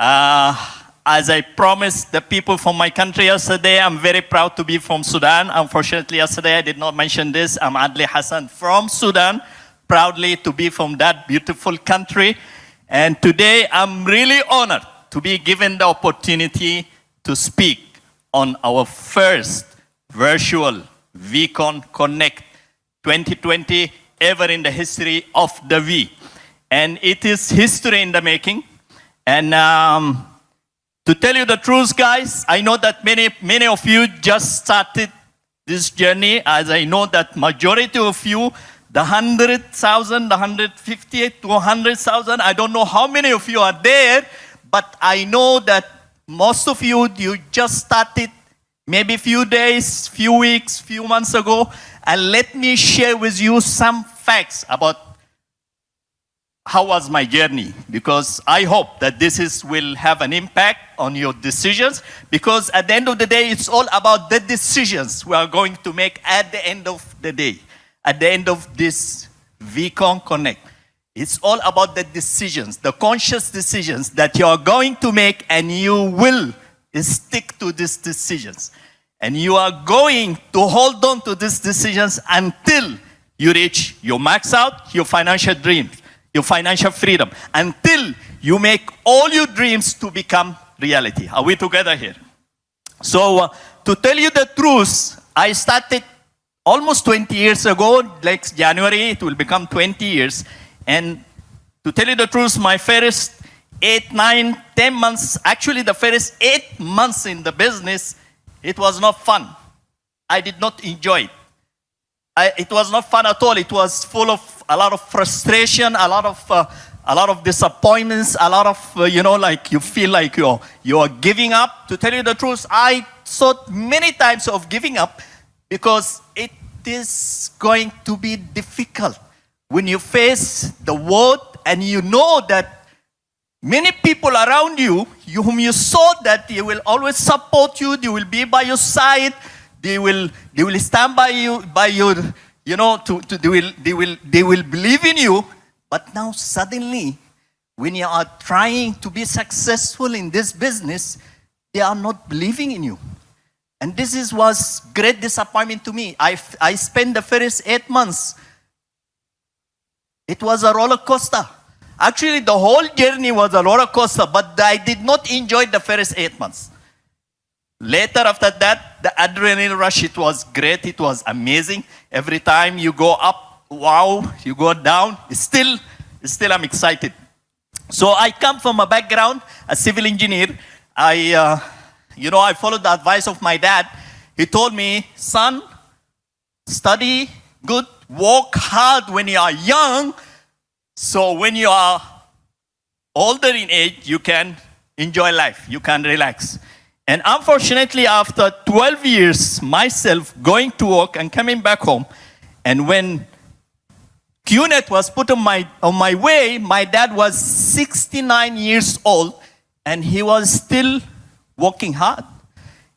Uh, as I promised the people from my country yesterday, I'm very proud to be from Sudan. Unfortunately, yesterday I did not mention this. I'm Adli Hassan from Sudan, proudly to be from that beautiful country. And today I'm really honored to be given the opportunity to speak on our first virtual VCon Connect 2020 ever in the history of the V. And it is history in the making. And to tell you the truth, guys, I know that many of you just started this journey, as I know that majority of you, the 100,000, the 150 to 100,000, I don't know how many of you are there, but I know that most of you just started maybe few days, few weeks, few months ago. And let me share with you some facts about how was my journey, because I hope that this will have an impact on your decisions, because at the end of the day, it's all about the decisions we are going to make at the end of the day, at the end of this VCon Connect. It's all about the decisions, the conscious decisions that you are going to make, and you will stick to these decisions. And you are going to hold on to these decisions until you reach your max out, your financial dreams, your financial freedom, until you make all your dreams to become reality. Are we together here? So to tell you the truth, I started almost 20 years ago. Next January, it will become 20 years. And to tell you the truth, my first 8, 9, 10 months, actually the first 8 months in the business, it was not fun. I did not enjoy it. It was not fun at all. It was full of a lot of frustration, a lot of disappointments, a lot of, like you feel like you're giving up. To tell you the truth, I thought many times of giving up, because it is going to be difficult when you face the world and you know that many people around you, whom you saw that they will always support you, they will be by your side, they will stand by you, they will believe in you. But now suddenly, when you are trying to be successful in this business, they are not believing in you. And this was great disappointment to me. I spent the first 8 months. It was a roller coaster. Actually, the whole journey was a roller coaster, but I did not enjoy the first 8 months. Later, after that, the adrenaline rush, it was great. It was amazing. Every time you go up, wow, you go down, still I'm excited. So I come from a background, a civil engineer. I followed the advice of my dad. He told me, son, study good, work hard when you are young, so when you are older in age, you can enjoy life, you can relax. And unfortunately, after 12 years, myself going to work and coming back home, and when QNet was put on my way, my dad was 69 years old, and he was still working hard.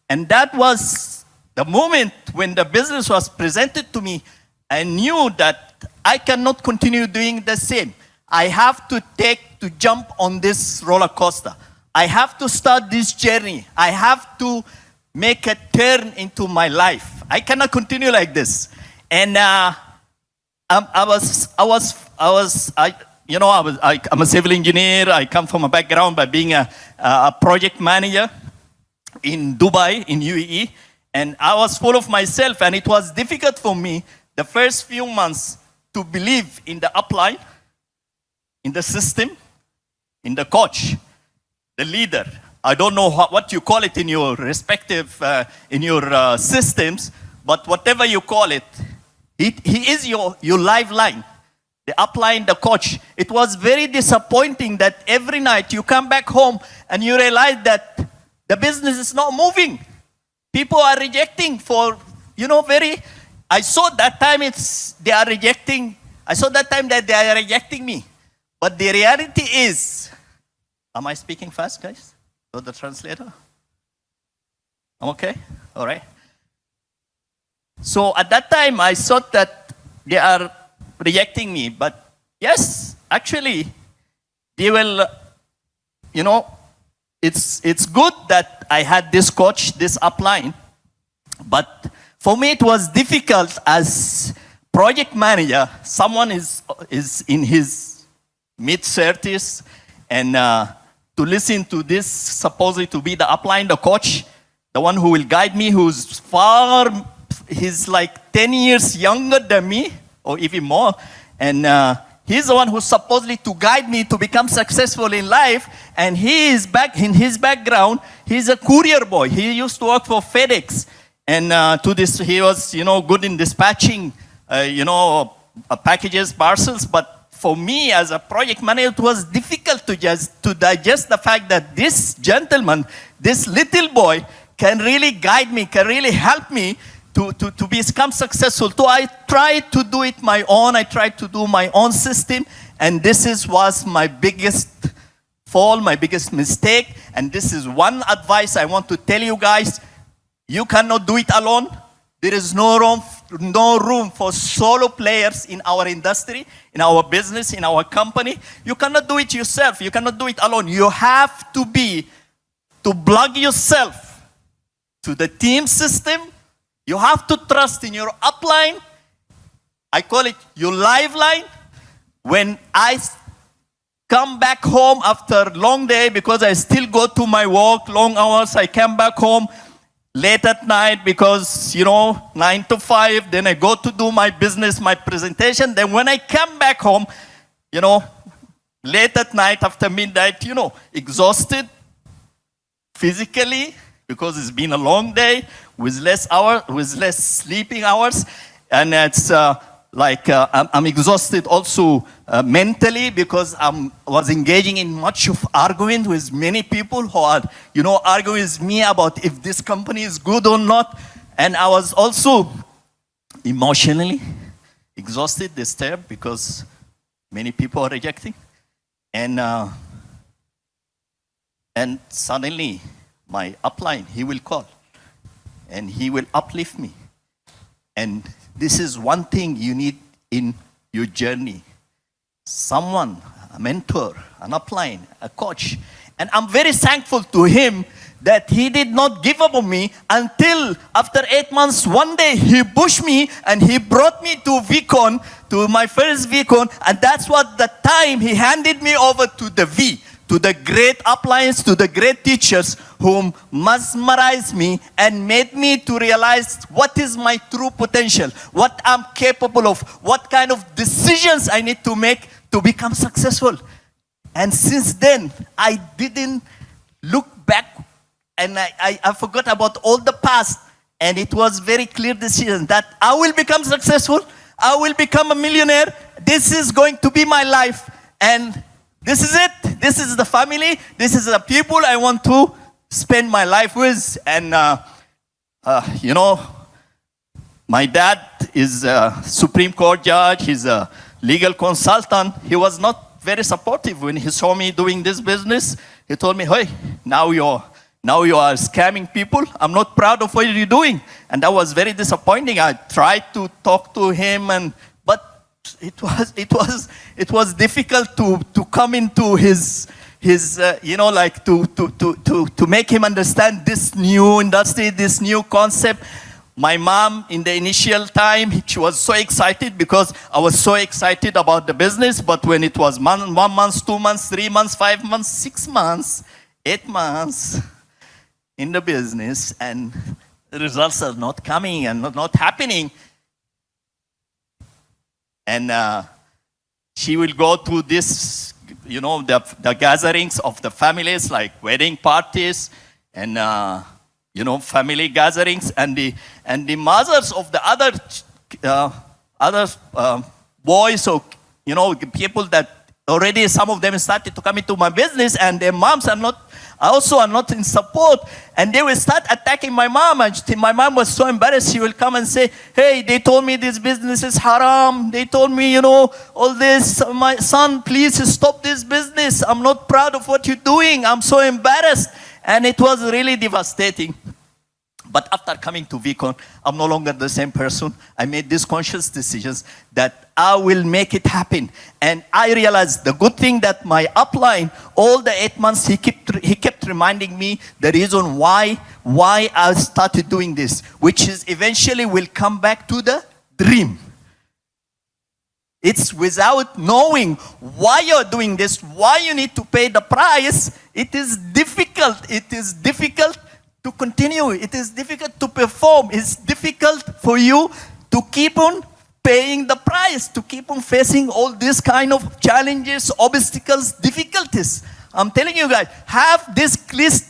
And that was the moment when the business was presented to me. I knew that I cannot continue doing the same. I have to jump on this roller coaster. I have to start this journey. I have to make a turn into my life. I cannot continue like this. And I'm a civil engineer. I come from a background by being a project manager in Dubai, in UAE. And I was full of myself, and it was difficult for me the first few months to believe in the upline, in the system, in the coach, the leader. I don't know what you call it in your respective, systems, but whatever you call it, he is your lifeline, the upline, the coach. It was very disappointing that every night you come back home and you realize that the business is not moving. People are rejecting I saw that time that they are rejecting me. But the reality is, am I speaking fast, guys? So the translator? I'm okay? All right. So at that time, I thought that they are rejecting me. But yes, actually, they will, it's good that I had this coach, this upline, but for me it was difficult as project manager. Someone is in his mid-30s, and to listen to this supposedly to be the upline, the coach, the one who will guide me, he's like 10 years younger than me, or even more, and he's the one who's supposedly to guide me to become successful in life, and he is back in his background. He's a courier boy. He used to work for FedEx, and he was, good in dispatching, packages, parcels. But for me as a project manager, it was difficult to digest the fact that this gentleman, this little boy, can really guide me, can really help me to become successful. So I tried to do it my own. I tried to do my own system, and was my biggest fall, my biggest mistake. And this is one advice I want to tell you guys: you cannot do it alone. There is no room for solo players in our industry, in our business, in our company. You cannot do it yourself. You cannot do it alone. You have to plug yourself to the team system. You have to trust in your upline. I call it your lifeline. When I come back home after a long day, because I still go to my work, long hours, I come back home late at night because, 9 to 5, then I go to do my business, my presentation. Then when I come back home, late at night after midnight, exhausted physically, because it's been a long day with less sleeping hours, and it's I'm exhausted also mentally, because I was engaging in much of argument with many people who are arguing with me about if this company is good or not, and I was also emotionally exhausted, disturbed, because many people are rejecting, and suddenly my upline, he will call, and he will uplift me. And this is one thing you need in your journey. Someone, a mentor, an upline, a coach. And I'm very thankful to him that he did not give up on me until after 8 months. One day he pushed me and he brought me to VCon, to my first VCon, and that's what the time he handed me over to the V, to the great uplines, to the great teachers whom mesmerized me and made me to realize what is my true potential, what I'm capable of, what kind of decisions I need to make to become successful. And since then, I didn't look back, and I forgot about all the past. And it was very clear decision that I will become successful, I will become a millionaire, this is going to be my life, and this is it. This is the family. This is the people I want to spend my life with. And, my dad is a Supreme Court judge. He's a legal consultant. He was not very supportive when he saw me doing this business. He told me, hey, now you are scamming people. I'm not proud of what you're doing. And that was very disappointing. I tried to talk to him, but it was difficult to come into his to make him understand this new industry, this new concept. My mom, in the initial time, she was so excited because I was so excited about the business. But when it was 1 month, 2 months, 3 months, 5 months, 6 months, 8 months in the business, and the results are not coming and not happening, and she will go to this, the gatherings of the families, like wedding parties and family gatherings, and the mothers of the other boys, or people that already, some of them started to come into my business, and their moms are not in support, and they will start attacking my mom. And my mom was so embarrassed. She will come and say, hey, they told me this business is haram. They told me, all this. My son, please stop this business. I'm not proud of what you're doing. I'm so embarrassed. And it was really devastating. But after coming to VCon, I'm no longer the same person. I made these conscious decisions that I will make it happen. And I realized the good thing that my upline, all the 8 months, he kept reminding me the reason why I started doing this, which is eventually will come back to the dream. It's without knowing why you're doing this, why you need to pay the price, it is difficult. It is difficult to continue. It is difficult to perform. It's difficult for you to keep on paying the price, to keep on facing all these kind of challenges, obstacles, difficulties. I'm telling you guys, have this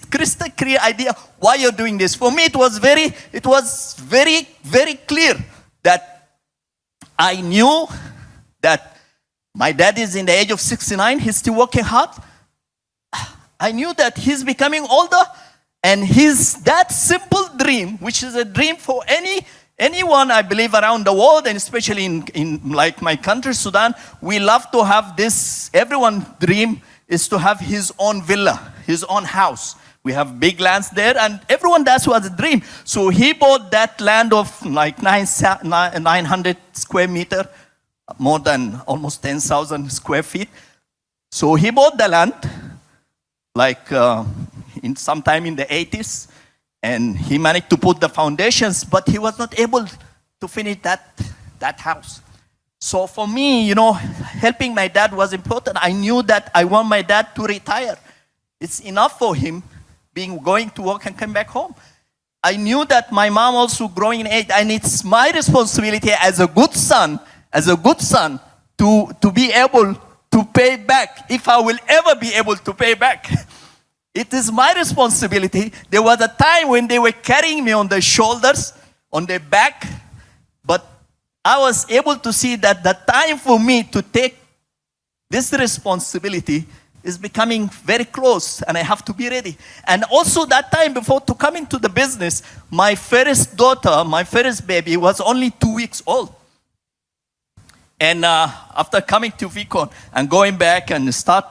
crystal clear idea why you're doing this. For me, it was very, very clear that I knew that my dad is in the age of 69. He's still working hard. I knew that he's becoming older, and that simple dream, which is a dream for anyone, I believe, around the world, and especially in like my country, Sudan, we love to have this. Everyone's dream is to have his own villa, his own house. We have big lands there, and everyone, that's was a dream. So he bought that land of like 900 square meter, more than almost 10,000 square feet. So he bought the land, like in sometime in the 80s, and he managed to put the foundations, but he was not able to finish that house. So for me, helping my dad was important. I knew that I want my dad to retire. It's enough for him going to work and come back home. I knew that my mom also growing in age, and it's my responsibility as a good son, to be able to pay back, if I will ever be able to pay back. It is my responsibility. There was a time when they were carrying me on their shoulders, on their back, but I was able to see that the time for me to take this responsibility is becoming very close, and I have to be ready. And also that time before to come into the business, my first daughter, my first baby was only 2 weeks old. And after coming to VCon and going back and start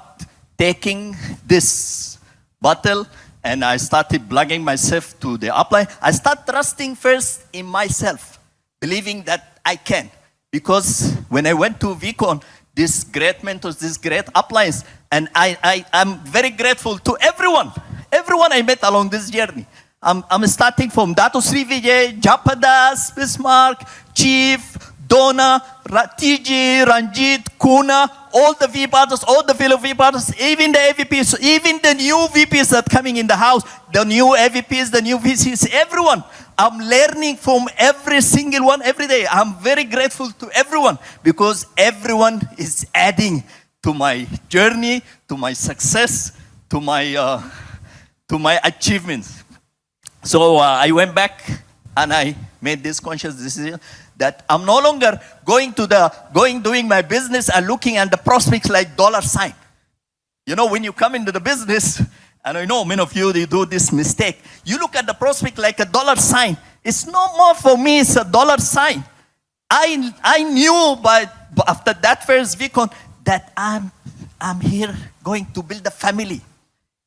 taking this battle, and I started plugging myself to the upline, I start trusting first in myself, believing that I can. Because when I went to VCon, these great mentors, these great uplines, and I'm very grateful to everyone I met along this journey. I'm starting from Dato Sri Vijay, Japadas, Bismarck, Chief, Donna, TG, Ranjit, Kuna, all the VPartners, all the fellow VPartners, even the AVPs, even the new VPs that are coming in the house, the new AVPs, the new VCs, everyone. I'm learning from every single one every day. I'm very grateful to everyone because everyone is adding to my journey, to my success, to my achievements. So I went back and I made this conscious decision that I'm no longer doing my business and looking at the prospects like dollar sign. When you come into the business, and I know many of you, they do this mistake. You look at the prospect like a dollar sign. It's no more for me, it's a dollar sign. I knew after that first VCon that I'm here going to build a family.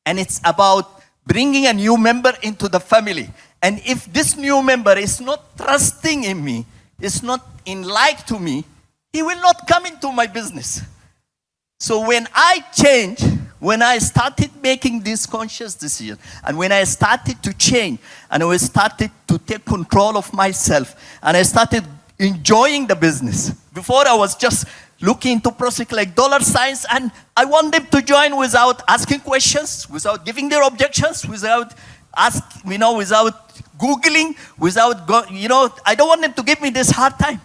And it's about bringing a new member into the family. And if this new member is not trusting in me, is not in like to me, he will not come into my business. So when I changed, when I started making this conscious decision, and when I started to change, and I started to take control of myself, and I started enjoying the business. Before I was just looking into prospects like dollar signs, and I want them to join without asking questions, without giving their objections, without Googling, I don't want them to give me this hard time.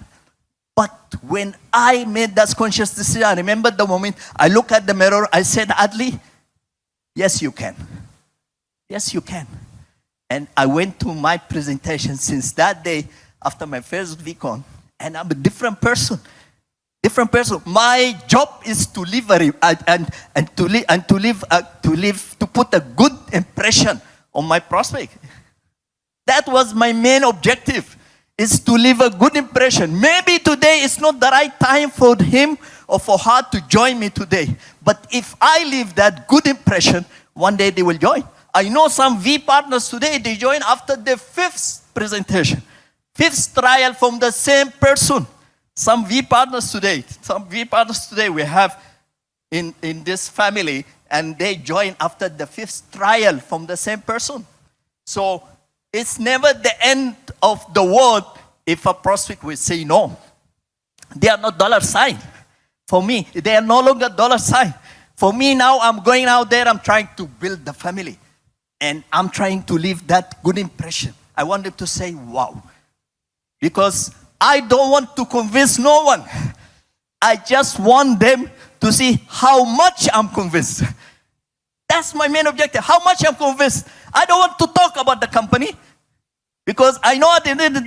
But when I made that conscious decision, I remember the moment I looked at the mirror, I said, Adli, yes, you can. Yes, you can. And I went to my presentation since that day after my first VCon, and I'm a different person. Different person. My job is to live to put a good impression on my prospect. That was my main objective, is to leave a good impression. Maybe today is not the right time for him or for her to join me today. But if I leave that good impression, one day they will join. I know some V partners today, they join after the 5th presentation, 5th trial from the same person. Some V partners today we have in this family, and they join after the 5th trial from the same person. So it's never the end of the world if a prospect will say no. They are not dollar sign. For me, they are no longer dollar sign. For me now, I'm going out there, I'm trying to build the family. And I'm trying to leave that good impression. I want them to say, wow. Because I don't want to convince no one. I just want them to see how much I'm convinced. That's my main objective, how much I'm convinced. I don't want to talk about the company, because I know at the end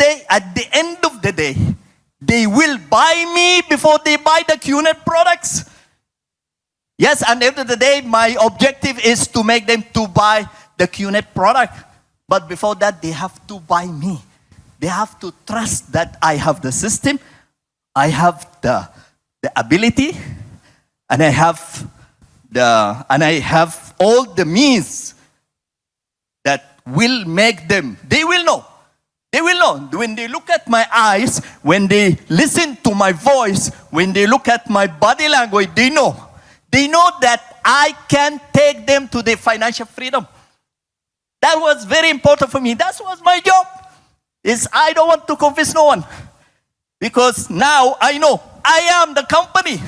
of the day, they will buy me before they buy the QNet products. Yes, and at the end of the day, my objective is to make them to buy the QNet product. But before that, they have to buy me. They have to trust that I have the system, I have the ability, and I have all the means that will make them, they will know. They will know. When they look at my eyes, when they listen to my voice, when they look at my body language, they know. They know that I can take them to their financial freedom. That was very important for me. That was my job. I don't want to convince no one. Because now I know I am the company.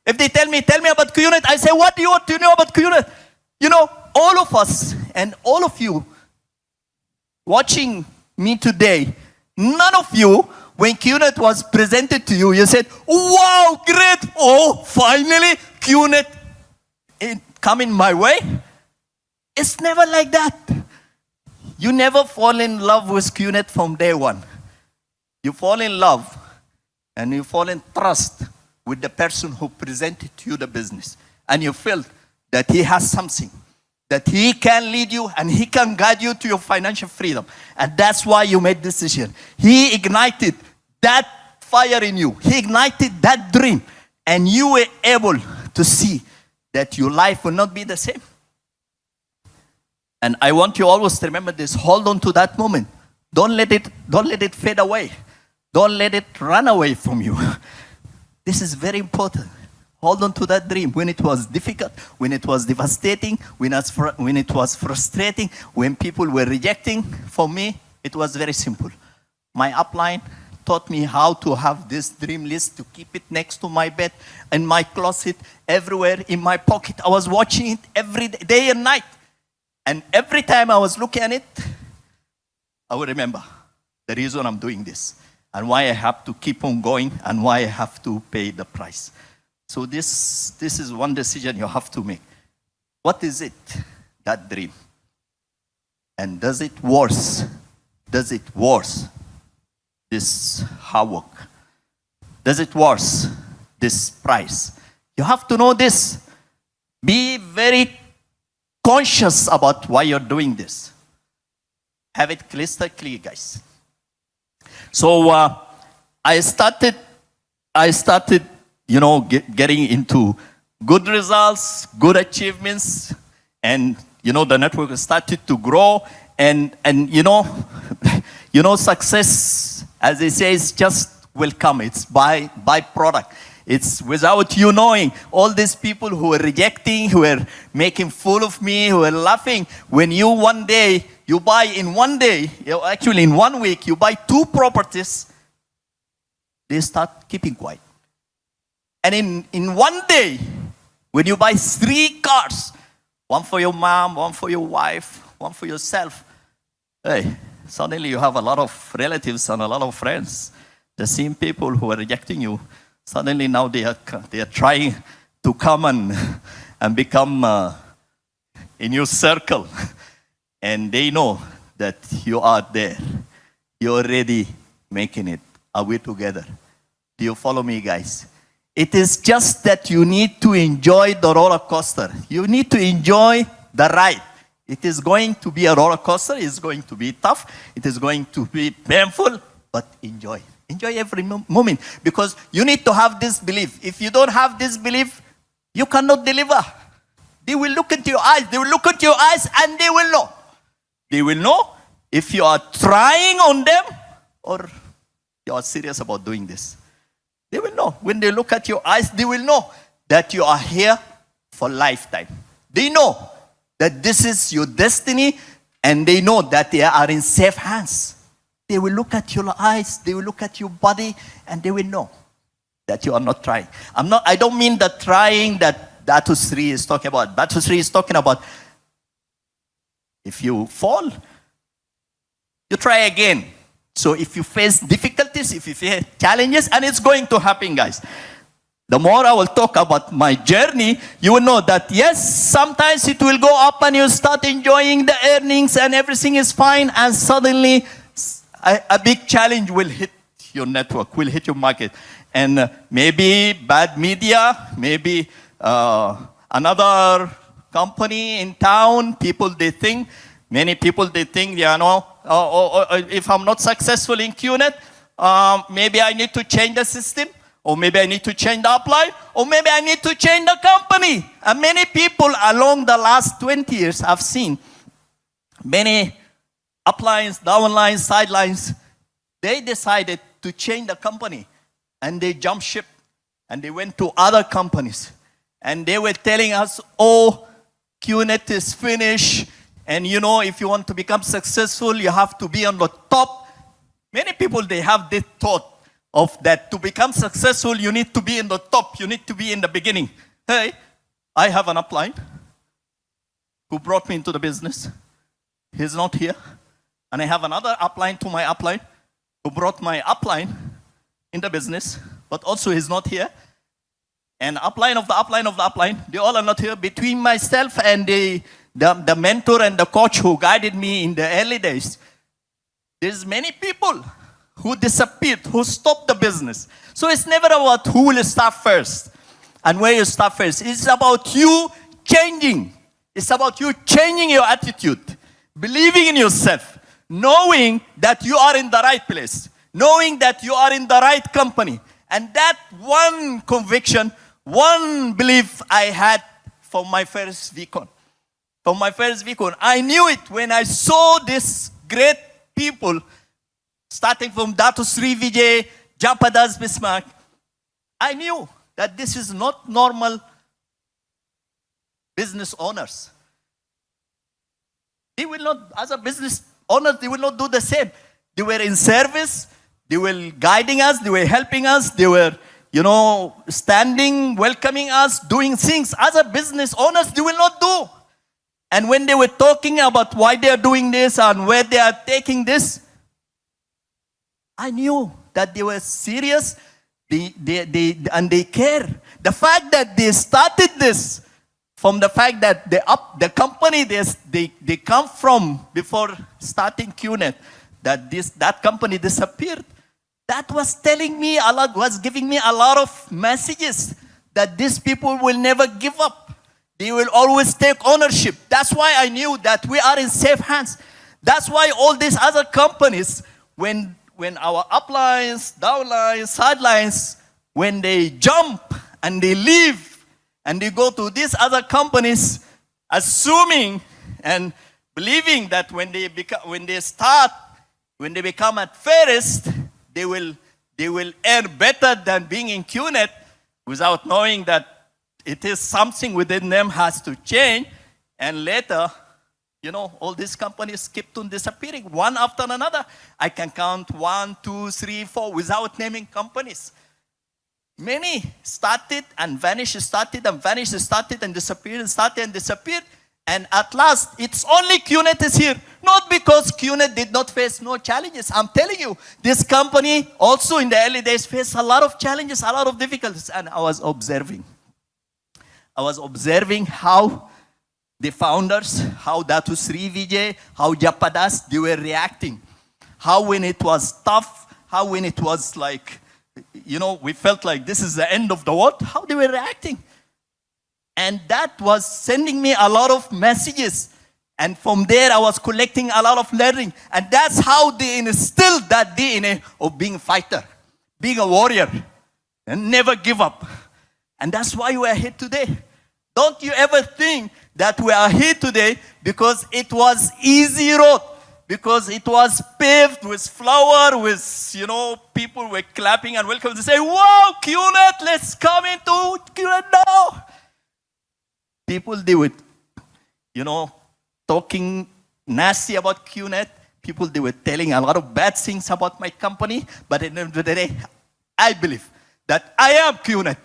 If they tell me about QNet, I say, what do you want to know about QNet? You know, all of us and all of you watching me today, none of you, when QNet was presented to you, you said, wow, great. Oh, finally, QNet coming my way. It's never like that. You never fall in love with QNet from day one. You fall in love and you fall in trust with the person who presented to you the business. And you feel that he has something, that he can lead you and he can guide you to your financial freedom. And that's why you made this decision. He ignited that fire in you. He ignited that dream. And you were able to see that your life will not be the same. And I want you always to remember this. Hold on to that moment. Don't let it fade away. Don't let it run away from you. This is very important. Hold on to that dream. When it was difficult, when it was devastating, when it was frustrating, when people were rejecting, for me, it was very simple. My upline taught me how to have this dream list, to keep it next to my bed, in my closet, everywhere, in my pocket. I was watching it every day and night. And every time I was looking at it, I would remember the reason I'm doing this and why I have to keep on going and why I have to pay the price. So this is one decision you have to make. What is it, that dream? And does it worth this hard work? Does it worth this price? You have to know this. Be very conscious about why you're doing this. Have it crystal clear, guys. So I started, getting into good results, good achievements, and the network started to grow, and success, as they say, is just will come. It's by product. It's without you knowing. All these people who were rejecting, who were making fool of me, who were laughing, when you buy in 1 day, actually in 1 week, you buy 2 properties, they start keeping quiet. And in 1 day, when you buy 3 cars, one for your mom, one for your wife, one for yourself, hey, suddenly you have a lot of relatives and a lot of friends. The same people who are rejecting you, suddenly now they are trying to come and become in your circle. And they know that you are there. You're already making it. Are we together? Do you follow me, guys? It is just that you need to enjoy the roller coaster. You need to enjoy the ride. It is going to be a roller coaster. It's going to be tough. It is going to be painful, but enjoy. Enjoy every moment, because you need to have this belief. If you don't have this belief, you cannot deliver. They will look into your eyes. They will look into your eyes and they will know. They will know if you are trying on them or you are serious about doing this. They will know. When they look at your eyes, they will know that you are here for lifetime. They know that this is your destiny, and they know that they are in safe hands. They will look at your eyes, they will look at your body, and they will know that you are not trying. I don't mean the trying that Datu Sri is talking about. Datu Sri is talking about if you fall, you try again. So if you face difficulties, if you face challenges, and it's going to happen, guys. The more I will talk about my journey, you will know that yes, sometimes it will go up and you start enjoying the earnings and everything is fine, and suddenly a big challenge will hit your network, will hit your market. And maybe bad media, maybe another company in town, many people they think, if I'm not successful in QNet, maybe I need to change the system, or maybe I need to change the upline, or maybe I need to change the company. And many people along the last 20 years I've seen many uplines, downlines, sidelines, they decided to change the company and they jumped ship and they went to other companies and they were telling us, oh, QNet is finished, and if you want to become successful, you have to be on the top. Many people, they have this thought of that to become successful, you need to be in the top, you need to be in the beginning. Hey, I have an upline who brought me into the business. He's not here. And I have another upline to my upline who brought my upline in the business, but also he's not here. And upline of the upline of the upline, they all are not here. Between myself and the mentor and the coach who guided me in the early days, there's many people who disappeared, who stopped the business. So it's never about who will start first and where you start first. It's about you changing. It's about you changing your attitude, believing in yourself, knowing that you are in the right place, knowing that you are in the right company. And that one conviction, one belief I had from my first VCon. From my first VCon, I knew it when I saw these great people, starting from Datu Sri Vijay, Japadas Bismarck. I knew that this is not normal business owners. They will not, as a business owners, they will not do the same. They were in service, they were guiding us, they were helping us, they were, standing, welcoming us, doing things. As a business owners, they will not do. And when they were talking about why they are doing this and where they are taking this, I knew that they were serious, and they care. The fact that they started this from the fact that the company they come from before starting QNet, that company disappeared, that was telling me a lot, was giving me a lot of messages that these people will never give up. They will always take ownership. That's why I knew that we are in safe hands. That's why all these other companies, when our uplines, downlines, sidelines, when they jump and they leave and they go to these other companies, assuming and believing that when they become at Fairest, they will earn better than being in QNet, without knowing that it is something within them has to change. And later, all these companies kept on disappearing, one after another. I can count 1, 2, 3, 4 without naming companies. Many started and vanished, started and vanished, started and disappeared, started and disappeared. And at last, it's only QNet is here. Not because QNet did not face no challenges. I'm telling you, this company also in the early days faced a lot of challenges, a lot of difficulties. And I was observing how the founders, how Datu Sri Vijay, how Japadas, they were reacting. How when it was tough, how when it was like, we felt like this is the end of the world, how they were reacting. And that was sending me a lot of messages. And from there, I was collecting a lot of learning. And that's how they instilled that DNA of being a fighter, being a warrior, and never give up. And that's why we are here today. Don't you ever think that we are here today because it was easy road, because it was paved with flower, with, people were clapping and welcome. They say, wow, QNet, let's come into QNet now. People, they were, talking nasty about QNet. People, they were telling a lot of bad things about my company. But at the end of the day, I believe that I am QNet.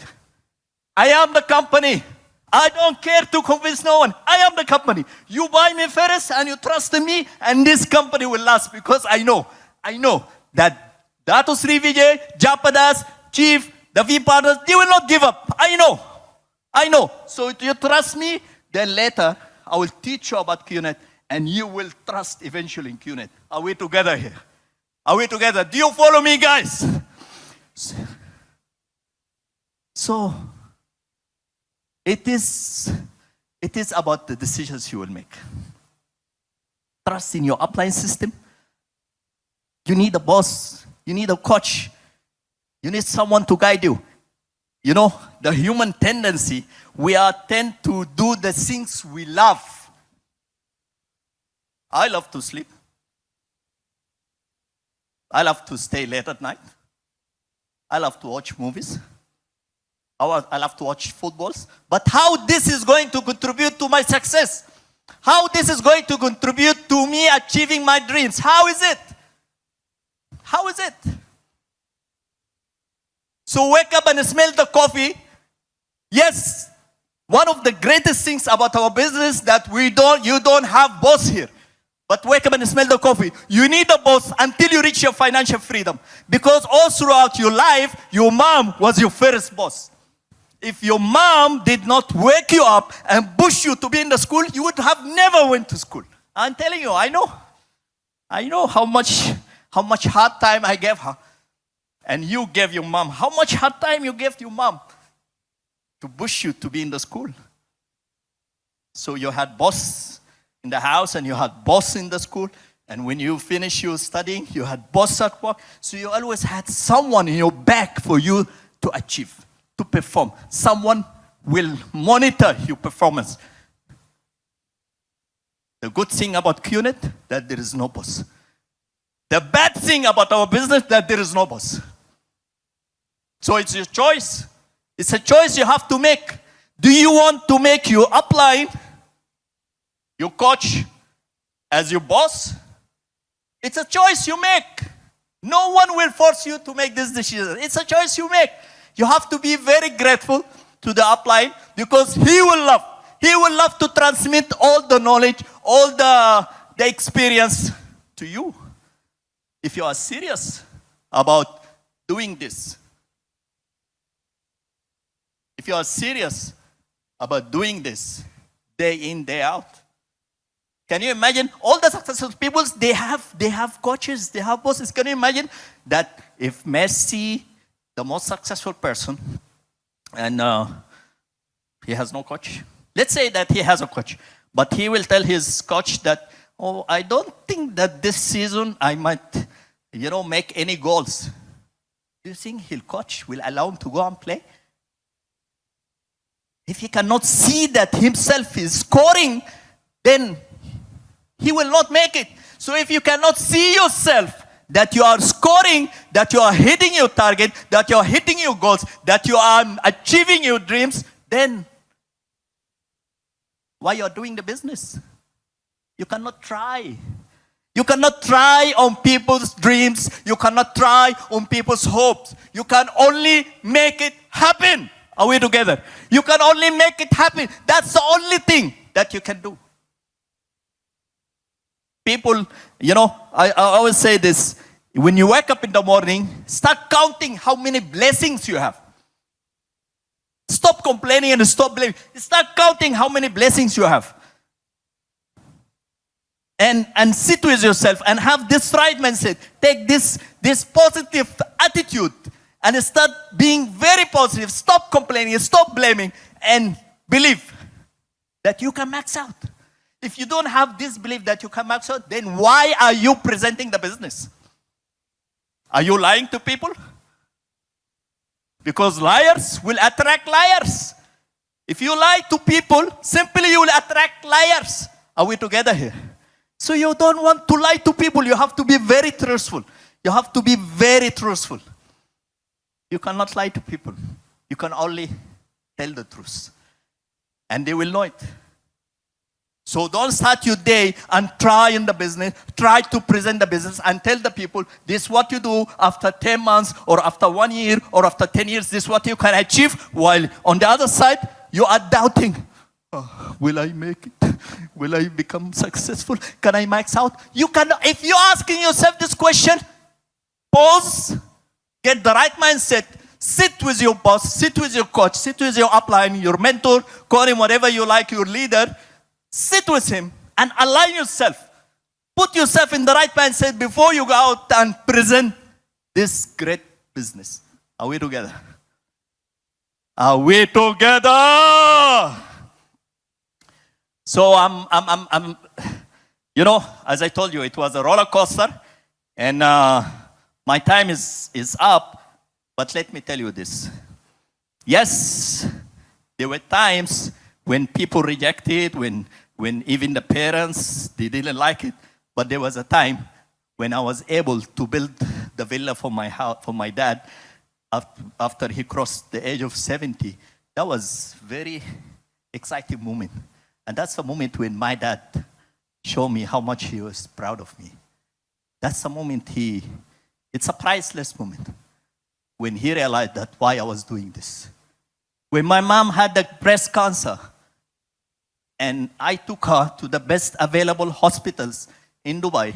I am the company. I don't care to convince no one. I am the company. You buy me first and you trust in me, and this company will last, because I know that Dato Sri Vijay, Japadas, Chief, the V partners, they will not give up. I know. So if you trust me, then later I will teach you about QNet, and you will trust eventually in QNet. Are we together here? Are we together? Do you follow me, guys? So it is about the decisions you will make. Trust in your upline system. You need a boss. You need a coach. You need someone to guide you. The human tendency, we tend to do the things we love. I love to sleep. I love to stay late at night. I love to watch movies. I love to watch footballs. But how this is going to contribute to my success? How this is going to contribute to me achieving my dreams? How is it? How is it? So wake up and smell the coffee. Yes, one of the greatest things about our business that you don't have boss here. But wake up and smell the coffee. You need a boss until you reach your financial freedom. Because all throughout your life, your mom was your first boss. If your mom did not wake you up and push you to be in the school, you would have never went to school. I'm telling you, I know how much hard time I gave her. And you gave your mom. How much hard time you gave your mom to push you to be in the school. So you had boss in the house and you had boss in the school. And when you finish your studying, you had boss at work. So you always had someone in your back for you to achieve, to perform. Someone will monitor your performance. The good thing about QNet, that there is no boss. The bad thing about our business, that there is no boss. So it's your choice. It's a choice you have to make. Do you want to make your upline, your coach, as your boss? It's a choice you make. No one will force you to make this decision. It's a choice you make. You have to be very grateful to the upline, because he will love to transmit all the knowledge, all the experience to you. If you are serious about doing this, if you are serious about doing this day in, day out, can you imagine all the successful people? They have coaches, they have bosses. Can you imagine that if Messi, the most successful person, and he has no coach? Let's say that he has a coach, but he will tell his coach that, oh, I don't think that this season I might, make any goals. Do you think his coach will allow him to go and play? If he cannot see that himself is scoring, then he will not make it. So if you cannot see yourself that you are scoring, that you are hitting your target, that you are hitting your goals, that you are achieving your dreams, then why you are doing the business? You cannot try. You cannot try on people's dreams. You cannot try on people's hopes. You can only make it happen. Are we together? You can only make it happen. That's the only thing that you can do. People, I always say this. When you wake up in the morning, start counting how many blessings you have. Stop complaining and stop blaming. Start counting how many blessings you have. And sit with yourself and have this right mindset. Take this positive attitude and start being very positive. Stop complaining, stop blaming, and believe that you can max out. If you don't have this belief that you can max out, then why are you presenting the business? Are you lying to people? Because liars will attract liars. If you lie to people, simply you will attract liars. Are we together here? So you don't want to lie to people. You have to be very truthful. You have to be very truthful. You cannot lie to people. You can only tell the truth. And they will know it. So don't start your day and try in the business, try to present the business and tell the people, this is what you do after 10 months or after 1 year or after 10 years, this is what you can achieve. While on the other side, you are doubting, oh, will I make it? Will I become successful? Can I max out? You can, if you're asking yourself this question, pause, get the right mindset, sit with your boss, sit with your coach, sit with your upline, your mentor, call him whatever you like, your leader. Sit with him and align yourself. Put yourself in the right mindset before you go out and present this great business. Are we together? Are we together? So I'm you know, as I told you, it was a roller coaster, and my time is up. But let me tell you this. Yes, there were times when people rejected, when even the parents, they didn't like it. But there was a time when I was able to build the villa for my house, for my dad, after he crossed the age of 70. That was very exciting moment. And that's the moment when my dad showed me how much he was proud of me. That's the moment it's a priceless moment. When he realized that why I was doing this. When my mom had the breast cancer, and I took her to the best available hospitals in Dubai,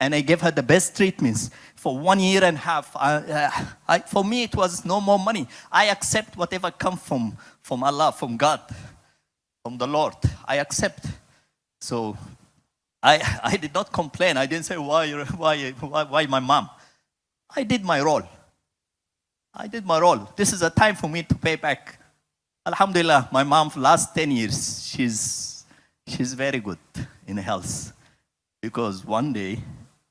and I gave her the best treatments for 1 year and a half. For me, it was no more money. I accept whatever comes from Allah, from God, from the Lord. I accept. So I did not complain. I didn't say, why my mom? I did my role. I did my role. This is a time for me to pay back. Alhamdulillah, my mom for the last 10 years, she's very good in health. Because one day,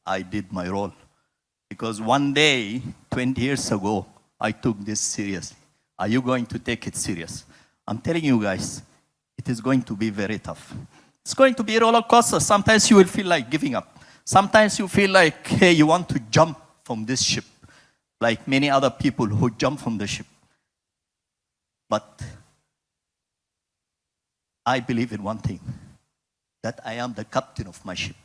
I did my role. Because one day, 20 years ago, I took this seriously. Are you going to take it serious? I'm telling you guys, it is going to be very tough. It's going to be a roller coaster. Sometimes you will feel like giving up. Sometimes you feel like, hey, you want to jump from this ship. Like many other people who jump from the ship. But I believe in one thing, that I am the captain of my ship.